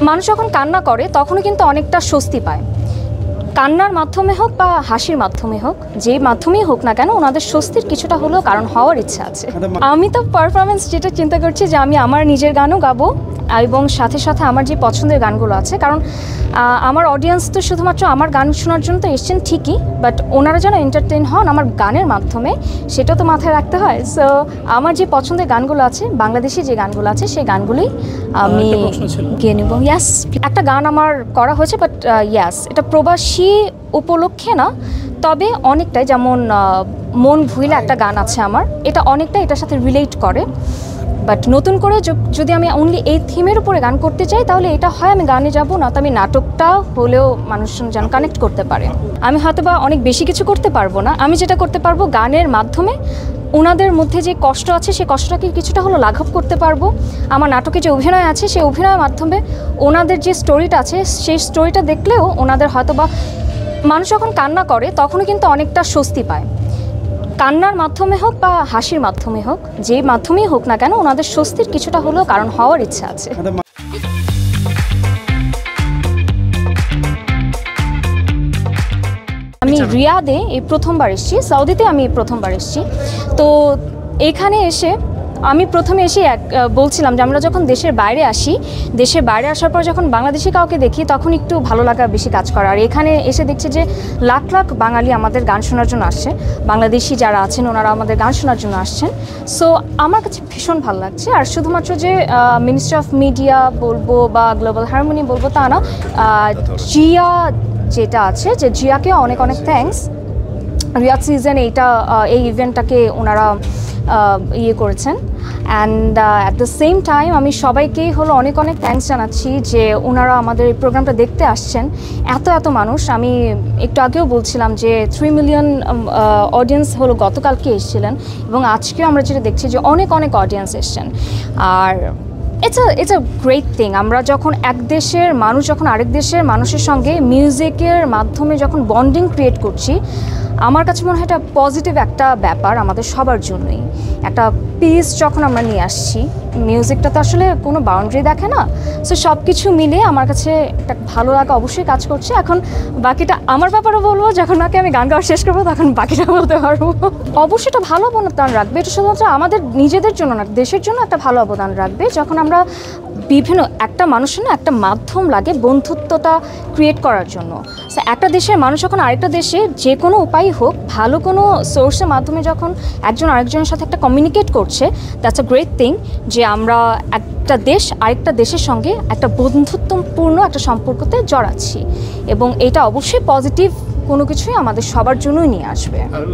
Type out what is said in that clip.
মানুষ যখন কান্না করে তখনও কিন্তু অনেকটা স্বস্তি পায়। কান্নার মাধ্যমে হোক বা হাসির মাধ্যমে হোক, যে মাধ্যমেই হোক না কেন, ওনাদের স্বস্তির কিছুটা হলেও কারণ হওয়ার ইচ্ছা আছে। আমি তো পারফরমেন্স যেটা চিন্তা করছি যে আমি আমার নিজের গানও গাবো এবং সাথে সাথে আমার যে পছন্দের গানগুলো আছে, কারণ আমার অডিয়েন্স তো শুধুমাত্র আমার গান শোনার জন্য তো এসছেন ঠিকই, বাট ওনারা যেন এন্টারটেইন হন আমার গানের মাধ্যমে, সেটা তো মাথায় রাখতে হয়। সো আমার যে পছন্দের গানগুলো আছে, বাংলাদেশি যে গানগুলো আছে, সেই গানগুলোই আমি গেয়ে নেব। ইয়াস, একটা গান আমার করা হয়েছে, বাট ইয়াস, এটা প্রবাসী উপলক্ষে না, তবে অনেকটাই, যেমন মন ভুইলা একটা গান আছে আমার, এটা অনেকটা এটার সাথে রিলেট করে। বাট নতুন করে যদি আমি অনলি এই থিমের উপরে গান করতে চাই, তাহলে এটা হয় আমি গানে যাব না, তো আমি নাটকটা হলেও মানুষজন যেন কানেক্ট করতে পারে। আমি হয়তো বা অনেক বেশি কিছু করতে পারবো না, আমি যেটা করতে পারবো গানের মাধ্যমে ওনাদের মধ্যে যে কষ্ট আছে সেই কষ্টটাকে কিছুটা হলো লাঘব করতে পারবো। আমার নাটকে যে অভিনয় আছে সেই অভিনয়ের মাধ্যমে ওনাদের যে স্টোরিটা আছে সেই স্টোরিটা দেখলেও ওনাদের হয়তো বা, মানুষ যখন কান্না করে তখনও কিন্তু অনেকটা স্বস্তি পায়। কান্নার মাধ্যমে হোক বা হাসির মাধ্যমে হোক, যে মাধ্যমেই হোক না কেন, ওনাদের স্বস্তির কিছুটা হলেও কারণ হওয়ার ইচ্ছা আছে। আমি রিয়াদে এই প্রথমবার এসেছি, সৌদিতে আমি প্রথমবার এসেছি। তো এখানে এসে আমি প্রথমে এসে বলছিলাম যে আমরা যখন দেশের বাইরে আসি, দেশের বাইরে আসার পর যখন বাংলাদেশি কাউকে দেখি তখন একটু ভালো লাগা বেশি কাজ করে। আর এখানে এসে দেখছি যে লাখ লাখ বাঙালি আমাদের গান শোনার জন্য আসছে, বাংলাদেশি যারা আছেন ওনারা আমাদের গান শোনার জন্য আসছেন। সো আমার কাছে ভীষণ ভালো লাগছে। আর শুধুমাত্র যে মিনিস্ট্রি অফ মিডিয়া বলবো বা গ্লোবাল হারমোনি বলবো তা না, জিয়া যেটা আছে, যে জিয়াকে অনেক অনেক থ্যাঙ্কস। রিয়াদ সিজন এই ইভেন্টটাকে ওনারা ইয়ে করেছেন। And at the same time আমি সবাইকেই হলো অনেক অনেক থ্যাঙ্কস জানাচ্ছি যে ওনারা আমাদের এই প্রোগ্রামটা দেখতে আসছেন। এত মানুষ, আমি একটু আগেও বলছিলাম যে 3 মিলিয়ন অডিয়েন্স হলো গতকালকে এসেছিলেন, এবং আজকেও আমরা যেটা দেখছি যে অনেক অডিয়েন্স এসছেন। আর ইটস আ গ্রেট থিং। আমরা যখন এক দেশের মানুষ যখন আরেক দেশের মানুষের সঙ্গে মিউজিকের মাধ্যমে যখন বন্ডিং ক্রিয়েট করছি, আমার কাছে মনে হয় এটা পজিটিভ একটা ব্যাপার আমাদের সবার জন্যই। একটা পিস যখন আমরা নিয়ে আসছি, মিউজিকটা তো আসলে কোনো বাউন্ডারি দেখে না। সো সব কিছু মিলে আমার কাছে একটা ভালো লাগা অবশ্যই কাজ করছে। এখন বাকিটা আমার ব্যাপারে বলবো, যখন নাকি আমি গান গাওয়া শেষ করবো তখন বাকিটা বলতে পারবো। অবশ্যই এটা ভালো অবদান রাখবে, এটা শুধুমাত্র আমাদের নিজেদের জন্য না, দেশের জন্য একটা ভালো অবদান রাখবে। যখন আমরা বিভিন্ন, একটা মানুষের না একটা মাধ্যম লাগে বন্ধুত্বটা ক্রিয়েট করার জন্য। সো একটা দেশের মানুষ যখন আরেকটা দেশে যে কোনো উপায় হোক, ভালো কোনো সোর্সের মাধ্যমে যখন একজন আরেকজনের সাথে একটা কমিউনিকেট করছে, দ্যাটস আ গ্রেট থিং। যে আমরা একটা দেশ আরেকটা দেশের সঙ্গে একটা বন্ধুত্বপূর্ণ একটা সম্পর্কতে জড়াচ্ছি, এবং এটা অবশ্যই পজিটিভ কোনো কিছুই আমাদের সবার জন্যই নিয়ে আসবে।